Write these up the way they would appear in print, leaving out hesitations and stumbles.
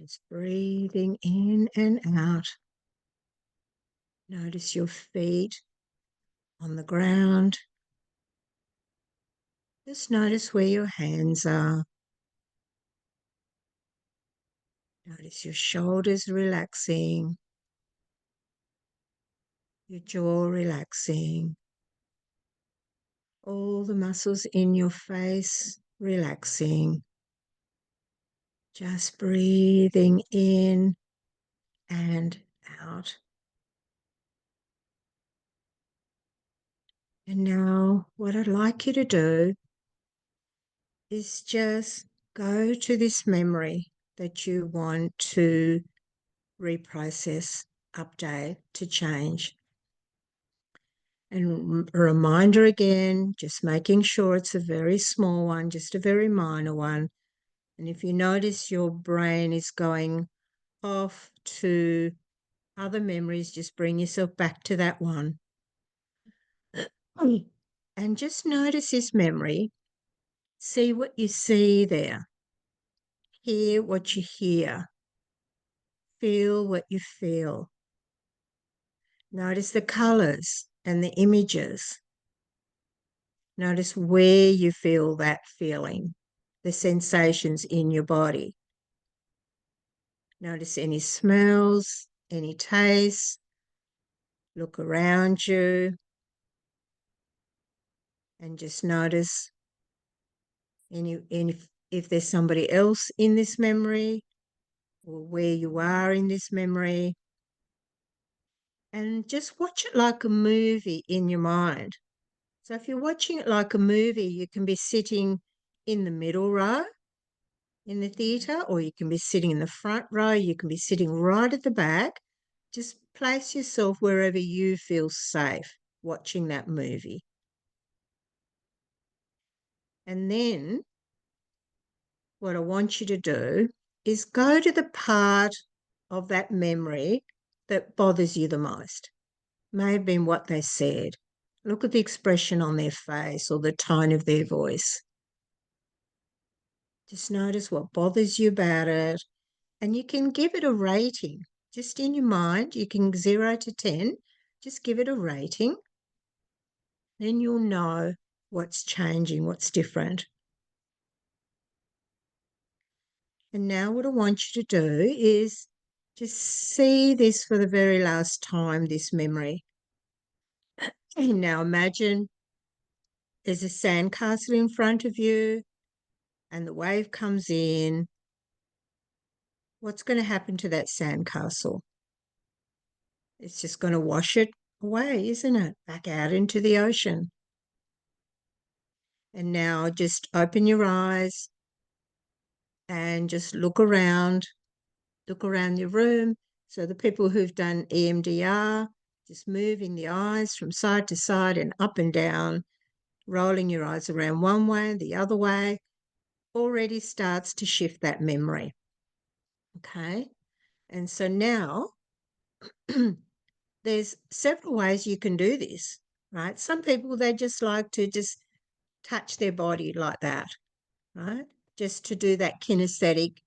Just breathing in and out. Notice your feet on the ground. Just notice where your hands are. Notice your shoulders relaxing, your jaw relaxing, all the muscles in your face relaxing. Just breathing in and out. And now what I'd like you to do is just go to this memory that you want to reprocess, update, to change. And a reminder again, just making sure it's a very small one, just a very minor one. And if you notice your brain is going off to other memories, just bring yourself back to that one. And just notice this memory. See what you see there. Hear what you hear. Feel what you feel. Notice the colors and the images. Notice where you feel that feeling, the sensations in your body. Notice any smells, any tastes. Look around you and just notice if there's somebody else in this memory or where you are in this memory. And just watch it like a movie in your mind. So if you're watching it like a movie, you can be sitting in the middle row in the theatre, or you can be sitting in the front row, you can be sitting right at the back. Just place yourself wherever you feel safe watching that movie. And then what I want you to do is go to the part of that memory that bothers you the most. May have been what they said. Look at the expression on their face or the tone of their voice. Just notice what bothers you about it, and you can give it a rating. Just in your mind, you can 0 to 10, just give it a rating. Then you'll know what's changing, what's different. And now what I want you to do is just see this for the very last time, this memory. And now imagine there's a sandcastle in front of you and the wave comes in. What's going to happen to that sandcastle? It's just going to wash it away, isn't it? Back out into the ocean. And now just open your eyes and just look around your room. So the people who've done EMDR, just moving the eyes from side to side and up and down, rolling your eyes around one way, the other way, already starts to shift that memory. Okay. And so now there's several ways you can do this, right? Some people, they just like to just touch their body like that, right? Just to do that kinesthetic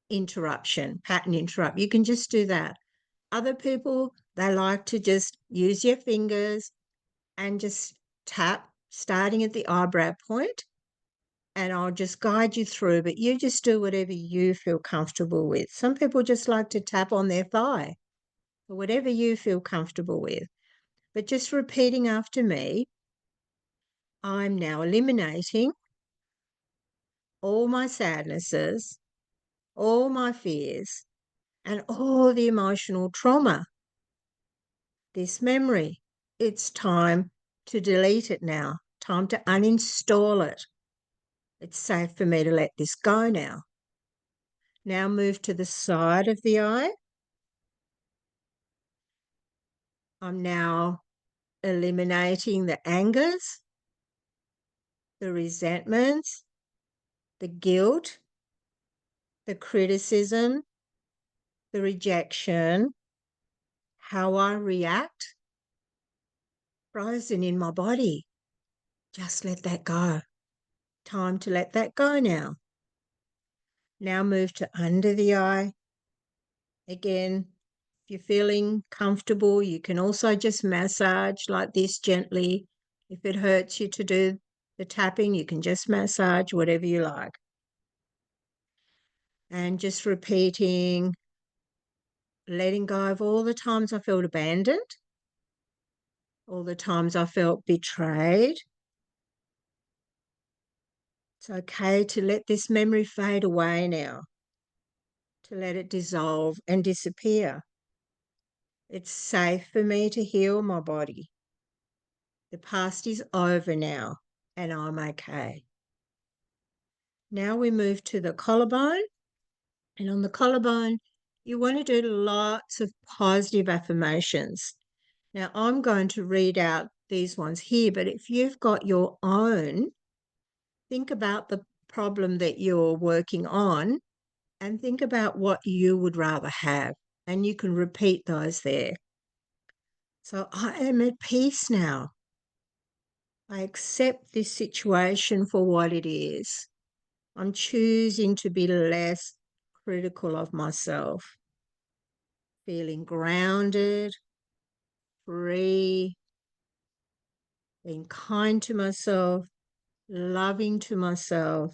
interruption, pattern interrupt. You can just do that. Other people, they like to just use your fingers and just tap, starting at the eyebrow point, and I'll just guide you through, but you just do whatever you feel comfortable with. Some people just like to tap on their thigh, or whatever you feel comfortable with. But just repeating after me, I'm now eliminating all my sadnesses, all my fears, and all the emotional trauma. This memory, it's time to delete it now, time to uninstall it. It's safe for me to let this go now. Now move to the side of the eye. I'm now eliminating the angers, the resentments, the guilt, the criticism, the rejection, how I react, frozen in my body. Just let that go. Time to let that go now. Now move to under the eye, Again, if you're feeling comfortable, you can also just massage like this gently. If it hurts you to do the tapping, you can just massage, whatever you like. And just repeating, letting go of all the times I felt abandoned, all the times I felt betrayed. It's okay to let this memory fade away now, to let it dissolve and disappear. It's safe for me to heal my body. The past is over now, and I'm okay. Now we move to the collarbone. And on the collarbone, you want to do lots of positive affirmations. Now, I'm going to read out these ones here, but if you've got your own, think about the problem that you're working on and think about what you would rather have. And you can repeat those there. So I am at peace now. I accept this situation for what it is. I'm choosing to be less critical of myself, feeling grounded, free, being kind to myself, loving to myself,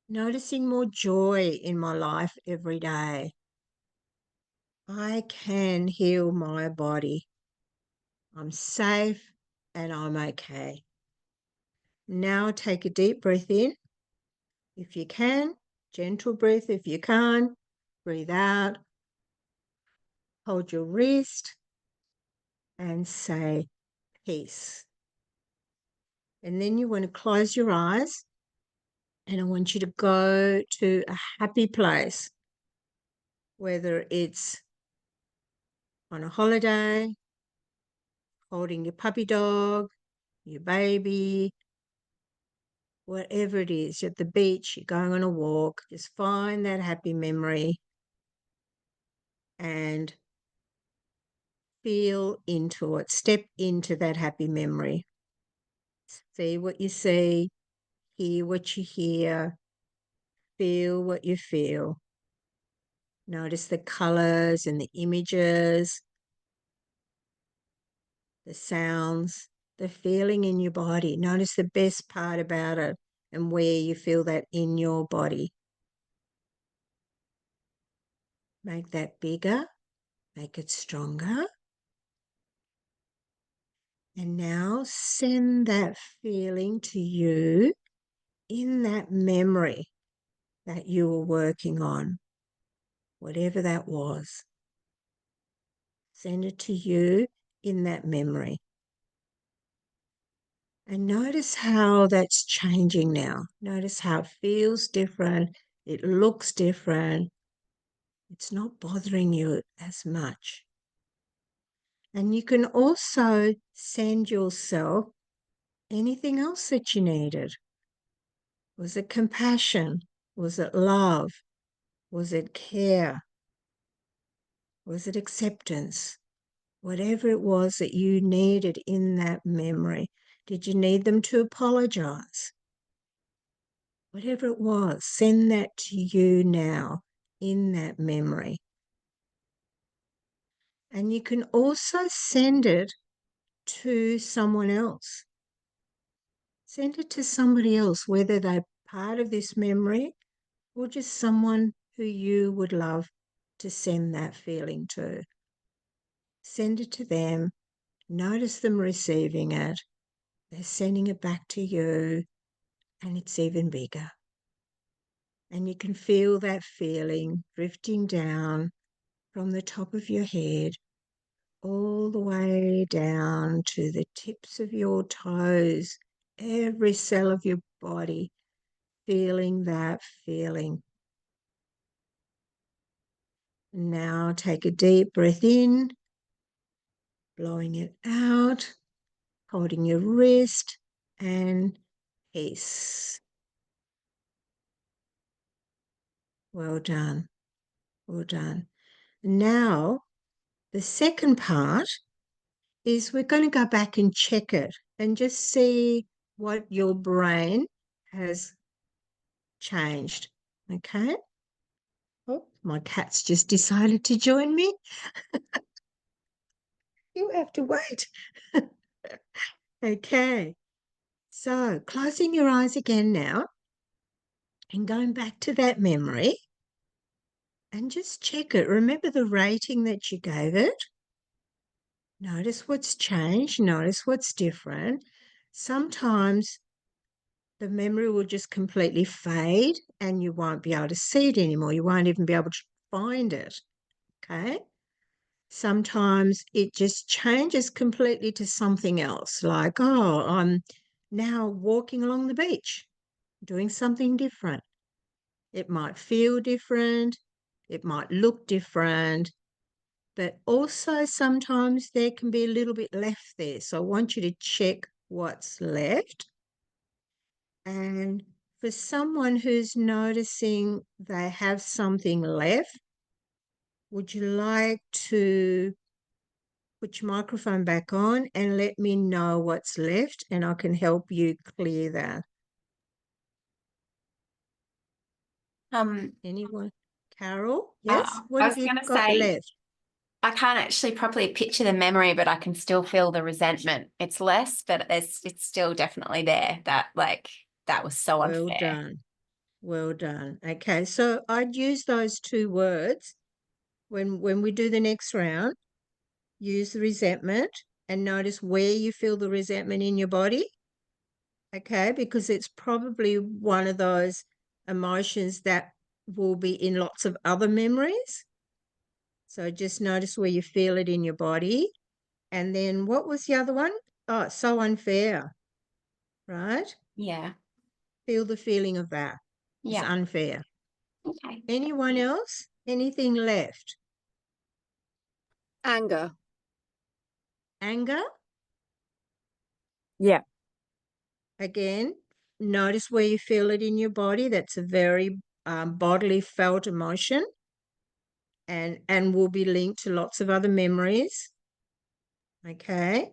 noticing more joy in my life every day. I can heal my body. I'm safe and I'm okay. Now take a deep breath in. If you can, gentle breath. If you can't, breathe out. Hold your wrist and say peace. And then you want to close your eyes and I want you to go to a happy place, whether it's on a holiday, holding your puppy dog, your baby, whatever it is, at the beach, you're going on a walk, just find that happy memory and feel into it, step into that happy memory. See what you see, hear what you hear, feel what you feel. Notice the colors and the images, the sounds, the feeling in your body. Notice the best part about it and where you feel that in your body. Make that bigger, make it stronger. And now send that feeling to you in that memory that you were working on, whatever that was. Send it to you in that memory. And notice how that's changing now. Notice how it feels different. It looks different. It's not bothering you as much. And you can also send yourself anything else that you needed. Was it compassion? Was it love? Was it care? Was it acceptance? Whatever it was that you needed in that memory. Did you need them to apologize? Whatever it was, send that to you now in that memory. And you can also send it to someone else. Send it to somebody else, whether they're part of this memory or just someone who you would love to send that feeling to. Send it to them. Notice them receiving it. They're sending it back to you, and it's even bigger. And you can feel that feeling drifting down from the top of your head all the way down to the tips of your toes, every cell of your body, feeling that feeling. Now take a deep breath in, blowing it out, holding your wrist, and peace. Well done. Well done. Now, the second part is we're going to go back and check it and just see what your brain has changed. Okay? Oh, my cat's just decided to join me. You have to wait. Okay. So closing your eyes again now and going back to that memory and just check it. Remember the rating that you gave it. Notice what's changed. Notice what's different. Sometimes the memory will just completely fade and you won't be able to see it anymore. You won't even be able to find it. Okay. Sometimes it just changes completely to something else, like, oh, I'm now walking along the beach, doing something different. It might feel different, it might look different, but also sometimes there can be a little bit left there. So I want you to check what's left. And for someone who's noticing they have something left, would you like to put your microphone back on and let me know what's left and I can help you clear that? Anyone? Carol? Yes? What I have was you going to got say, left? I can't actually properly picture the memory, but I can still feel the resentment. It's less, but it's still definitely there. That was so Well unfair. done. Well done. Okay, so I'd use those two words when we do the next round. Use the resentment and notice where you feel the resentment in your body. Okay, because it's probably one of those emotions that will be in lots of other memories. So just notice where you feel it in your body. And then what was the other one? Oh, it's so unfair, right? Yeah. Feel the feeling of that. It's Yeah. unfair. Okay. Anyone else? Anything left? Anger. Anger? Yeah. Again, notice where you feel it in your body. That's a very bodily felt emotion and will be linked to lots of other memories. Okay.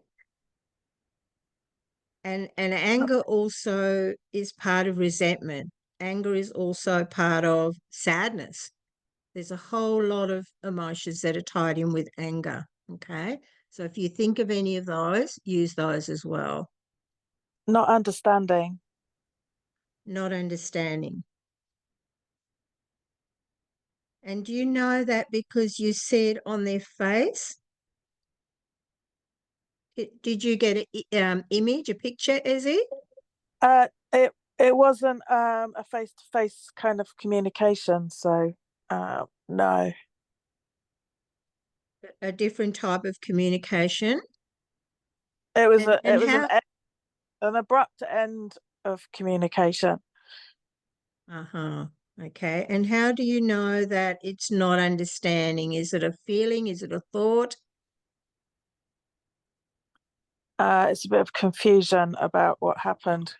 And anger also is part of resentment. Anger is also part of sadness. There's a whole lot of emotions that are tied in with anger. Okay. So if you think of any of those, use those as well. Not understanding. Not understanding. And do you know that because you see it on their face? Did you get an image, a picture, Izzy? It wasn't a face-to-face kind of communication, so no. A different type of communication? It was And how? an abrupt end of communication. Uh-huh. Okay. And how do you know that it's not understanding? Is it a feeling? Is it a thought? It's a bit of confusion about what happened.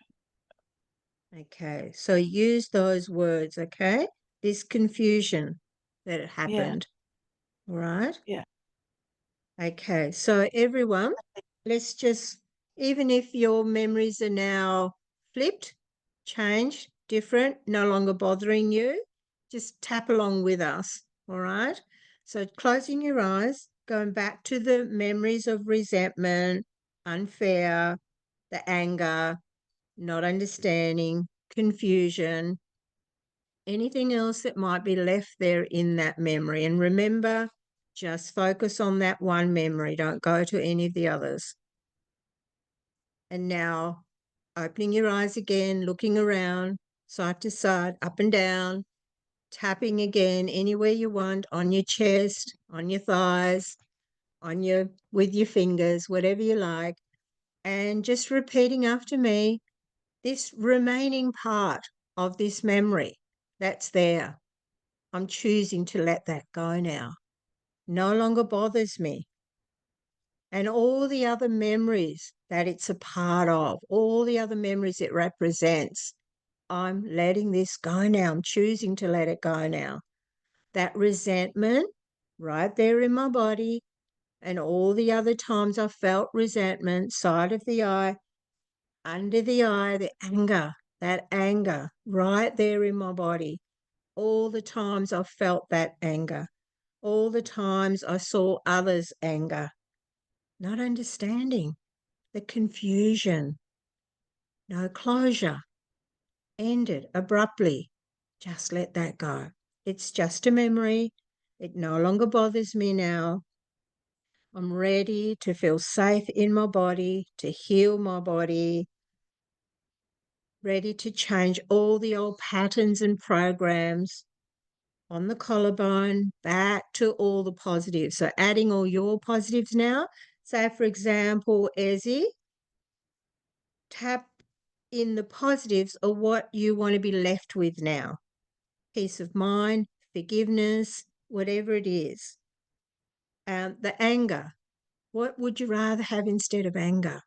Okay. So use those words, okay? This confusion that it Yeah, happened. All right. yeah. Okay. So everyone, let's just, even if your memories are now flipped, changed, different, no longer bothering you, just tap along with us. All right. So closing your eyes, going back to the memories of resentment, unfair, the anger, not understanding, confusion, anything else that might be left there in that memory. And remember, just focus on that one memory. Don't go to any of the others. And now opening your eyes again, looking around, side to side, up and down, tapping again anywhere you want, on your chest, on your thighs, on your with your fingers, whatever you like. And just repeating after me, this remaining part of this memory that's there. I'm choosing to let that go now. No longer bothers me. And all the other memories that it's a part of, all the other memories it represents, I'm letting this go now. I'm choosing to let it go now. That resentment right there in my body, and all the other times I felt resentment, side of the eye, under the eye, the anger, that anger right there in my body. all the times I felt that anger, all the times I saw others' anger, not understanding, the confusion, no closure, ended abruptly. Just let that go. It's just a memory. It no longer bothers me now. I'm ready to feel safe in my body, to heal my body, ready to change all the old patterns and programs on the collarbone back to all the positives. So adding all your positives now. Say, for example, Ezzy, tap in the positives of what you want to be left with now. Peace of mind, forgiveness, whatever it is. The anger. What would you rather have instead of anger?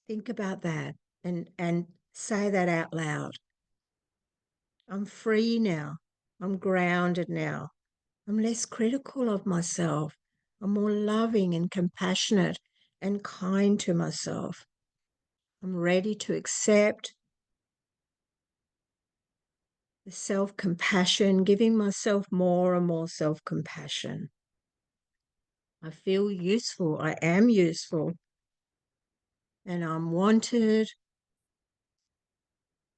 Think about that and say that out loud. I'm free now. I'm grounded now. I'm less critical of myself. I'm more loving and compassionate and kind to myself. I'm ready to accept the self-compassion, giving myself more and more self-compassion. I feel useful. I am useful. And I'm wanted.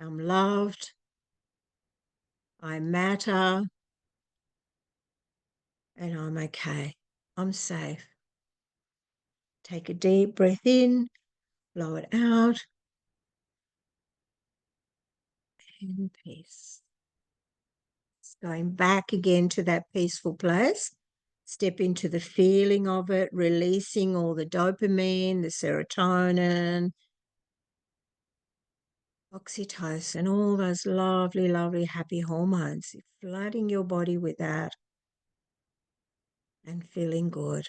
I'm loved. I matter. And I'm okay. I'm safe. Take a deep breath in, blow it out, and peace. Going back again to that peaceful place. Step into the feeling of it, releasing all the dopamine, the serotonin, oxytocin, all those lovely, lovely, happy hormones. Flooding your body with that and feeling good.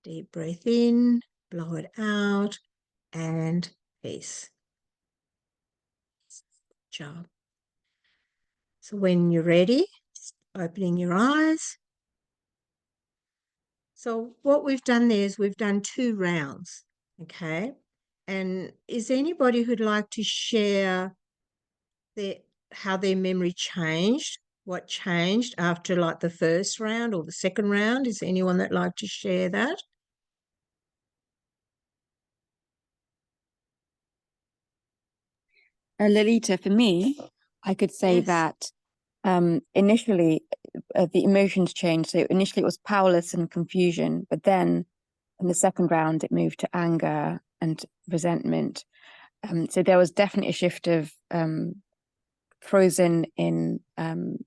Deep breath in, blow it out, and peace. Good job. So when you're ready, opening your eyes. So what we've done there is we've done 2 rounds, okay? And is anybody who'd like to share how their memory changed, what changed after like the first round or the second round? Is anyone that'd like to share that? Lolita, for me, I could say Yes. that initially the emotions changed. So initially it was powerless and confusion, but then in the second round it moved to anger and resentment. So there was definitely a shift of frozen in an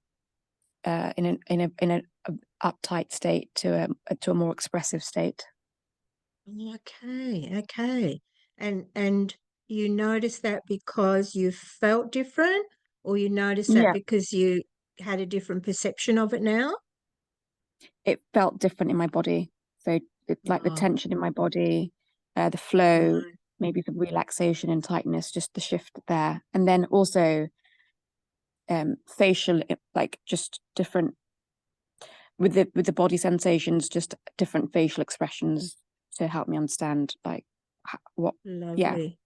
uptight state to a more expressive state. Okay. And you noticed that because you felt different, or you noticed that Yeah. because you had a different perception of it now? It felt different in my body. So like the Oh. tension in my body, the flow, Right. maybe the relaxation and tightness, just the shift there. And then also facial, like just different with the body sensations, just different facial expressions to help me understand like what. Lovely.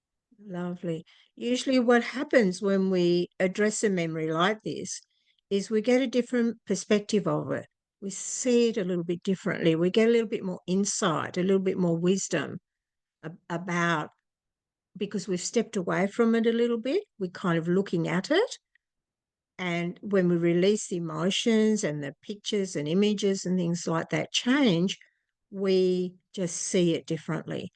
Lovely. Usually what happens when we address a memory like this is we get a different perspective of it. We see it a little bit differently. We get a little bit more insight, a little bit more wisdom about, because we've stepped away from it a little bit. We're kind of looking at it. And when we release the emotions and the pictures and images and things like that change, we just see it differently.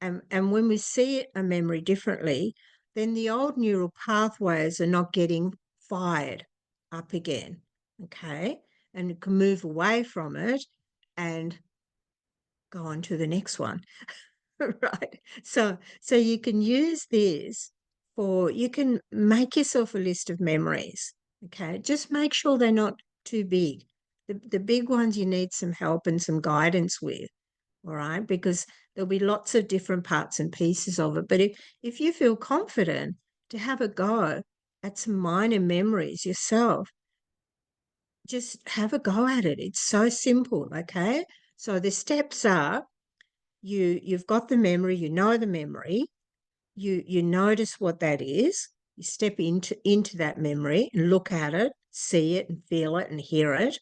And when we see a memory differently, then the old neural pathways are not getting fired up again. Okay. And you can move away from it and go on to the next one. Right. So you can use this you can make yourself a list of memories. Okay. Just make sure they're not too big. The big ones you need some help and some guidance with. All right. Because there'll be lots of different parts and pieces of it. But if you feel confident to have a go at some minor memories yourself, just have a go at it. It's so simple. Okay. So the steps are, you've got the memory, you know the memory. you notice what that is. You step into that memory and look at it, see it and feel it and hear it.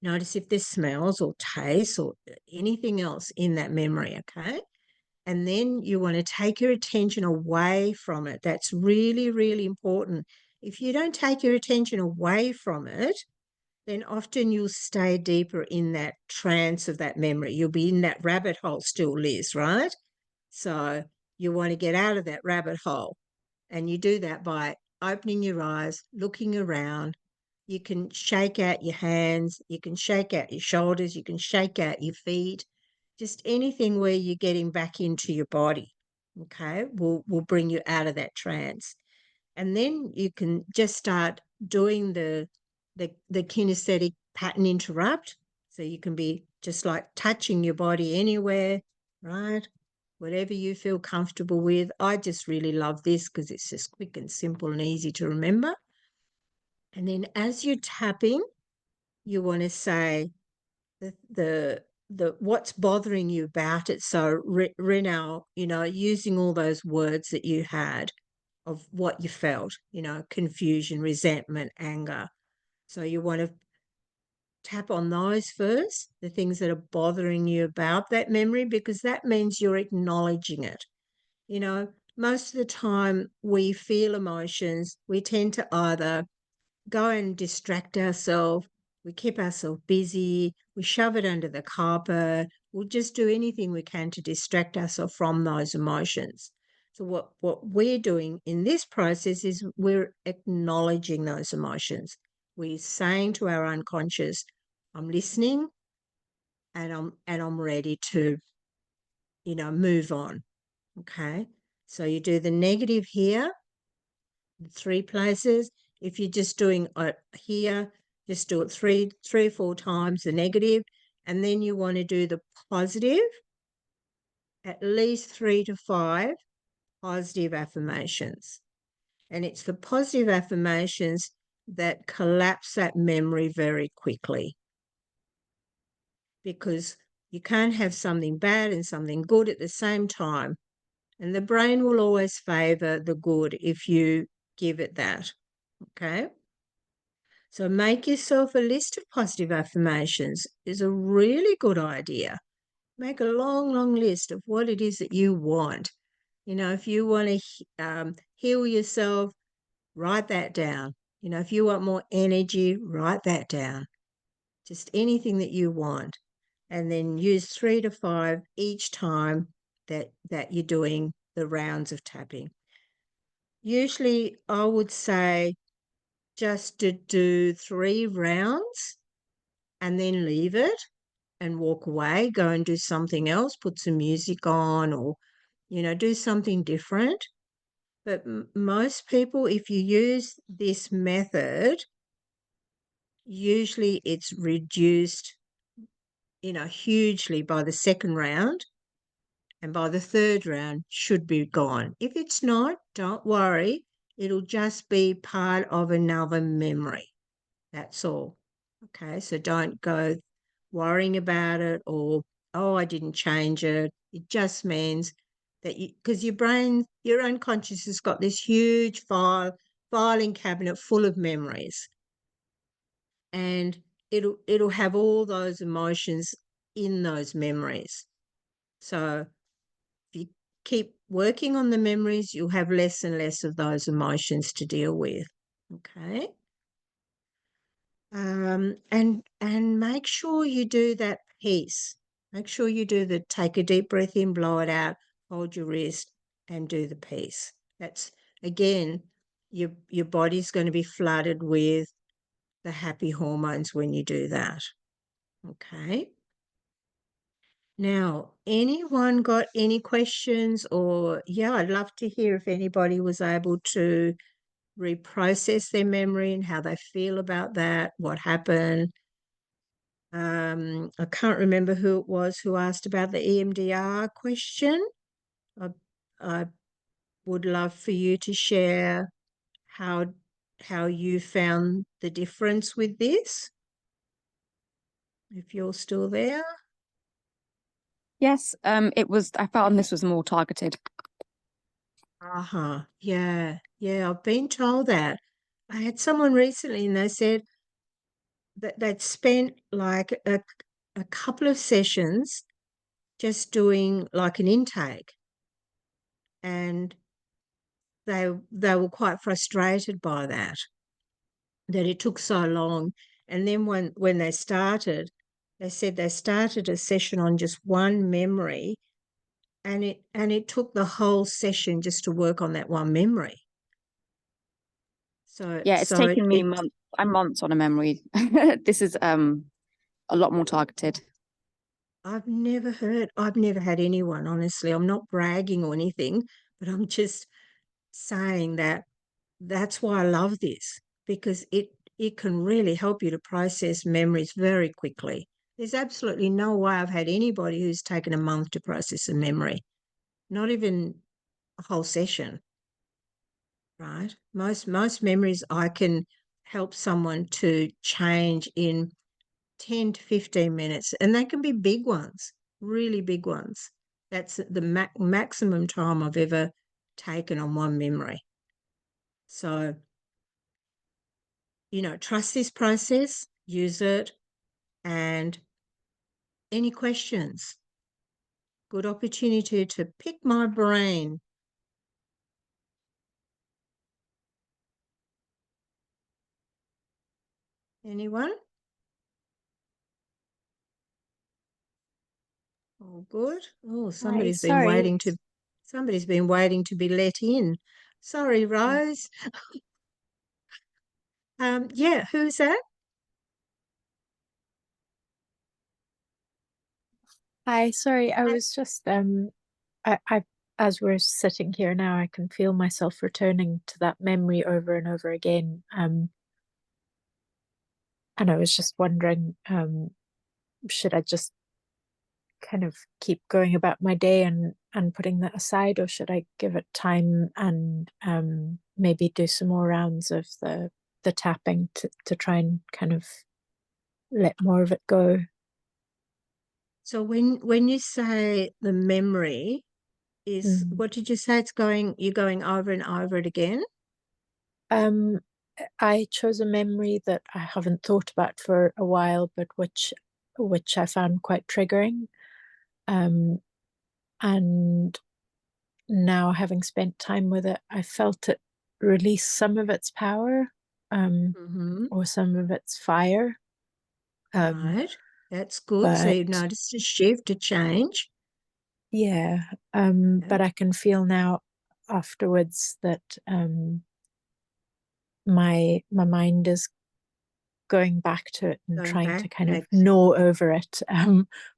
Notice if there's smells or tastes or anything else in that memory, okay? And then you want to take your attention away from it. That's really, really important. If you don't take your attention away from it, then often you'll stay deeper in that trance of that memory. You'll be in that rabbit hole still, Liz, right? So you want to get out of that rabbit hole. And you do that by opening your eyes, looking around. You can shake out your hands, you can shake out your shoulders, you can shake out your feet, just anything where you're getting back into your body, okay, will bring you out of that trance. And then you can just start doing the kinesthetic pattern interrupt. So you can be just like touching your body anywhere, right? Whatever you feel comfortable with. I just really love this because it's just quick and simple and easy to remember. And then as you're tapping, you want to say the what's bothering you about it. So Renal, using all those words that you had of what you felt, confusion, resentment, anger. So you want to tap on those first, the things that are bothering you about that memory, because that means you're acknowledging it. Most of the time we feel emotions, we tend to either go and distract ourselves, we keep ourselves busy, we shove it under the carpet, we'll just do anything we can to distract ourselves from those emotions. So what we're doing in this process is we're acknowledging those emotions. We're saying to our unconscious, I'm listening and I'm ready to, move on. Okay. So you do the negative here, 3 places. If you're just doing it here, just do it three or 4 times, the negative, and then you want to do the positive, at least 3 to 5 positive affirmations. And it's the positive affirmations that collapse that memory very quickly, because you can't have something bad and something good at the same time. And the brain will always favor the good if you give it that. Okay. So make yourself a list of positive affirmations is a really good idea. Make a long, long list of what it is that you want. If you want to heal yourself, write that down. If you want more energy, write that down. Just anything that you want. And then use 3 to 5 each time that you're doing the rounds of tapping. Usually I would say just to do 3 rounds and then leave it and walk away, go and do something else, put some music on or, do something different. But most people, if you use this method, usually it's reduced, hugely by the second round, and by the third round should be gone. If it's not, don't worry. It'll just be part of another memory. That's all. Okay, so don't go worrying about it or, oh, I didn't change it. It just means that because your brain, your unconscious has got this huge filing cabinet full of memories, and it'll have all those emotions in those memories. So if you keep working on the memories, you'll have less and less of those emotions to deal with. Okay. And make sure you do that piece. Make sure you do take a deep breath in, blow it out, hold your wrist, and do the piece. That's, again, your body's going to be flooded with the happy hormones when you do that. Okay. Now, anyone got any questions? Or, yeah, I'd love to hear if anybody was able to reprocess their memory and how they feel about that, what happened. I can't remember who it was who asked about the EMDR question. I would love for you to share how you found the difference with this, if you're still there. Yes, I found this was more targeted. Yeah, yeah, I've been told that. I had someone recently and they said that they'd spent like a couple of sessions just doing like an intake, and they were quite frustrated by that it took so long. And then when they started, they said they started a session on just one memory, and it took the whole session just to work on that one memory. So Yeah, it's taken me months. I'm months on a memory. This is a lot more targeted. I've never had anyone, honestly. I'm not bragging or anything, but I'm just saying that that's why I love this, because it can really help you to process memories very quickly. There's absolutely no way I've had anybody who's taken a month to process a memory, not even a whole session, right? Most memories I can help someone to change in 10 to 15 minutes, and they can be big ones, really big ones. That's the maximum time I've ever taken on one memory. So, trust this process, use it, and any questions? Good opportunity to pick my brain. Anyone? Oh, good. Oh, somebody's been waiting to be let in. Sorry, Rose. Yeah, who's that? Hi, sorry, I was just I as we're sitting here now, I can feel myself returning to that memory over and over again. And I was just wondering, should I just kind of keep going about my day and putting that aside, or should I give it time and maybe do some more rounds of the tapping to try and kind of let more of it go? So when you say the memory is, what did you say? You're going over and over it again? I chose a memory that I haven't thought about for a while, but which I found quite triggering. And now, having spent time with it, I felt it release some of its power, or some of its fire. Right, that's good. So you've But noticed a shift, a change. yeah, but I can feel now afterwards that my mind is going back to it and Going trying to back kind of makes, gnaw over it,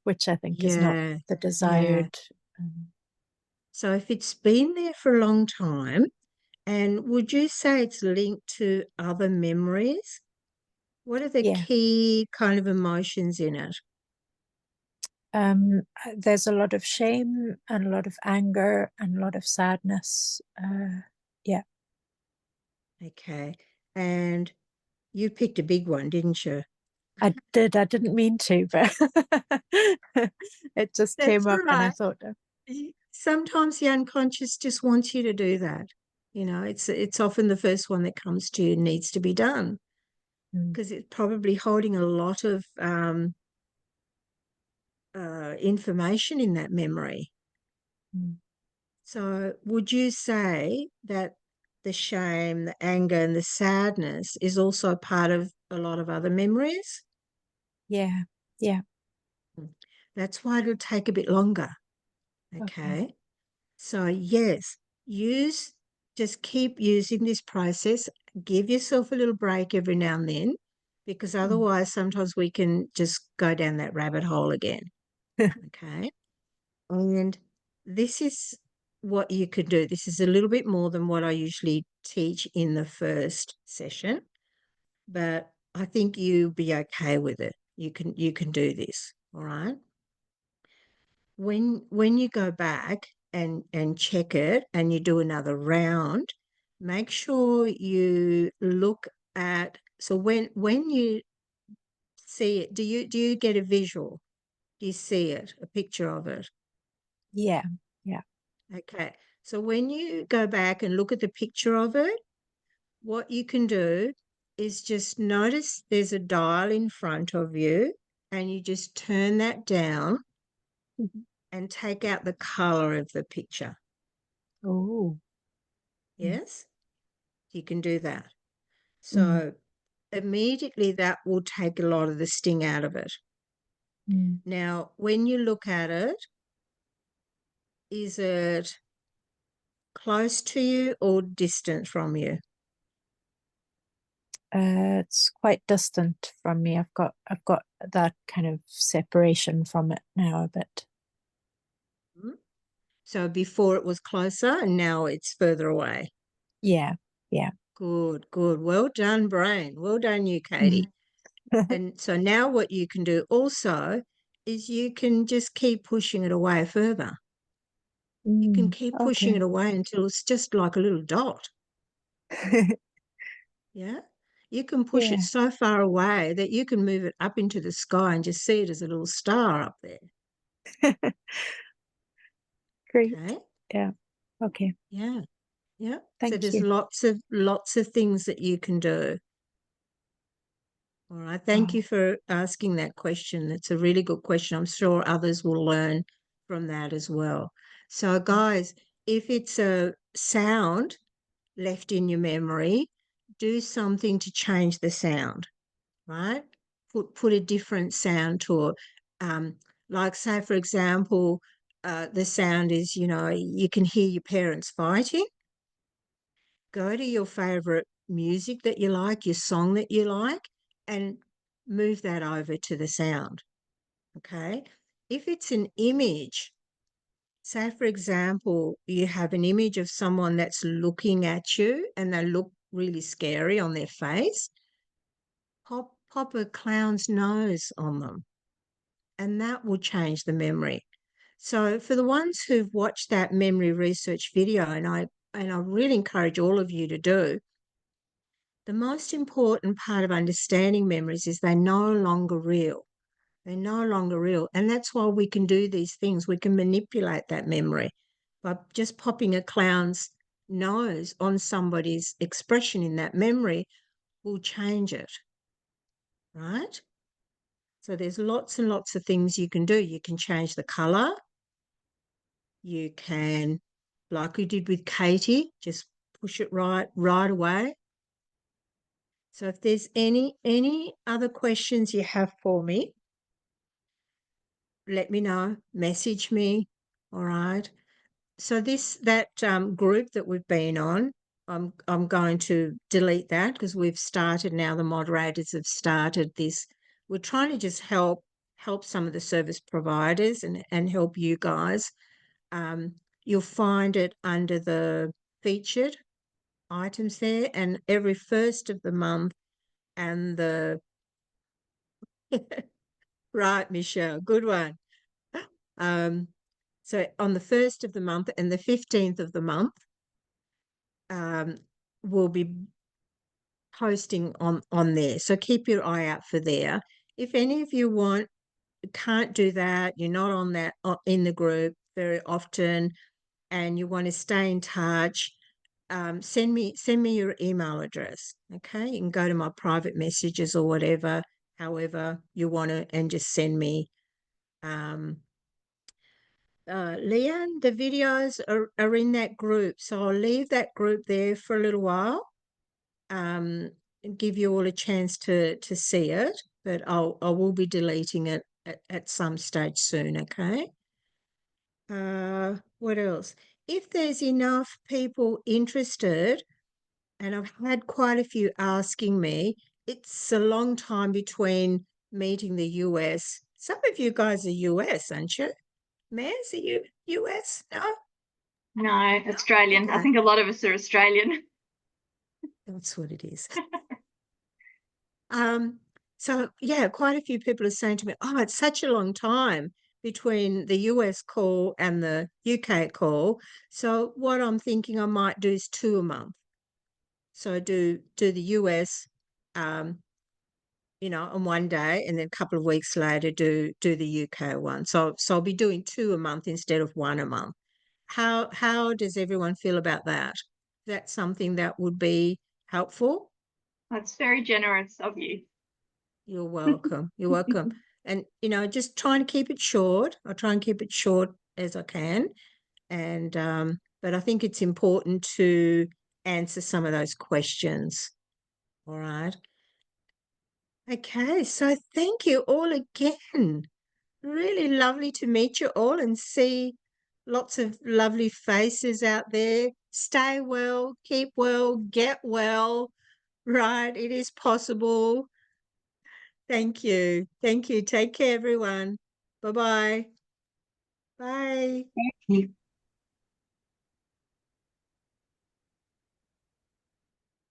which I think is not yeah, the yeah. desired. So if it's been there for a long time, and would you say it's linked to other memories? What are the Yeah, key kind of emotions in it? there's a lot of shame and a lot of anger and a lot of sadness. Yeah, Okay. And you picked a big one, didn't you? I did. I didn't mean to, but it just That's came all up, and I right. thought, Sometimes the unconscious just wants you to do that. It's often the first one that comes to you needs to be done, because it's probably holding a lot of information in that memory. So would you say that the shame, the anger, and the sadness is also part of a lot of other memories? yeah, yeah, That's why it'll take a bit longer. Okay. So yes, just keep using this process. Give yourself a little break every now and then, because otherwise sometimes we can just go down that rabbit hole again. Okay. And this is what you could do. This is a little bit more than what I usually teach in the first session, but I think you'll be okay with it. You can do this. All right. When you go back and check it and you do another round, make sure you look at, so when you see it, do you get a visual? Do you see it, a picture of it? yeah, yeah. Okay. So when you go back and look at the picture of it, what you can do is just notice there's a dial in front of you, and you just turn that down and take out the color of the picture. Oh. Yes, you can do that. Mm. So immediately that will take a lot of the sting out of it. Mm. Now, when you look at it, is it close to you or distant from you? It's quite distant from me. I've got that kind of separation from it now a bit. So before it was closer and now it's further away. Yeah. Good, good. Well done, brain. Well done, you, Katie. And so now what you can do also is you can just keep pushing it away further. You can keep pushing it away until it's just like a little dot. Yeah. You can push it Yeah. so far away that you can move it up into the sky and just see it as a little star up there. Great. Okay. Yeah. Okay. Yeah. Yeah. So Thank there's you. lots of things that you can do. All right. Thank Oh. you for asking that question. It's a really good question. I'm sure others will learn from that as well. So, guys, if it's a sound left in your memory, do something to change the sound, right? Put a different sound to it. Like, say, for example, the sound is, you can hear your parents fighting. Go to your favorite music that you like, your song that you like, and move that over to the sound. Okay. If it's an image, say, for example, you have an image of someone that's looking at you and they look really scary on their face, pop a clown's nose on them, and that will change the memory. So for the ones who've watched that memory research video, and I really encourage all of you to do, the most important part of understanding memories is they're no longer real. They're no longer real. And that's why we can do these things. We can manipulate that memory by just popping a clown's nose on somebody's expression in that memory will change it. Right? So there's lots and lots of things you can do. You can change the color. You can, like we did with Katie, just push it right away. So if there's any other questions you have for me, let me know, message me. All right. So that group that we've been on, I'm going to delete that because we've started now. The moderators have started this. We're trying to just help some of the service providers and help you guys. You'll find it under the featured items there, and every first of the month and the right, Michelle, good one. So on the 1st of the month and the 15th of the month, we'll be posting on there. So keep your eye out for there. If any of you can't do that, you're not on that in the group very often, and you want to stay in touch, send me your email address. Okay, you can go to my private messages or whatever, however you want to, and just send me. Leanne, the videos are in that group, so I'll leave that group there for a little while, and give you all a chance to see it, but I will be deleting it at some stage soon. Okay. What else? If there's enough people interested, and I've had quite a few asking me, it's a long time between meeting the US. Some of you guys are US, aren't you? Maz, are you US? No? No, Australian. I Okay. think a lot of us are Australian. That's what it is. So yeah, quite a few people are saying to me, "Oh, it's such a long time between the US call and the UK call." So what I'm thinking I might do is 2 a month. So do the US, on one day, and then a couple of weeks later do the UK one. So I'll be doing 2 a month instead of 1 a month. how does everyone feel about that? Is that something that would be helpful? That's very generous of you. You're welcome. You're welcome. And, just trying to keep it short. I'll try and keep it short as I can. And, but I think it's important to answer some of those questions. All right. Okay. So thank you all again. Really lovely to meet you all and see lots of lovely faces out there. Stay well, keep well, get well. Right. It is possible. Thank you. Thank you. Take care, everyone. Bye-bye. Bye. Thank you.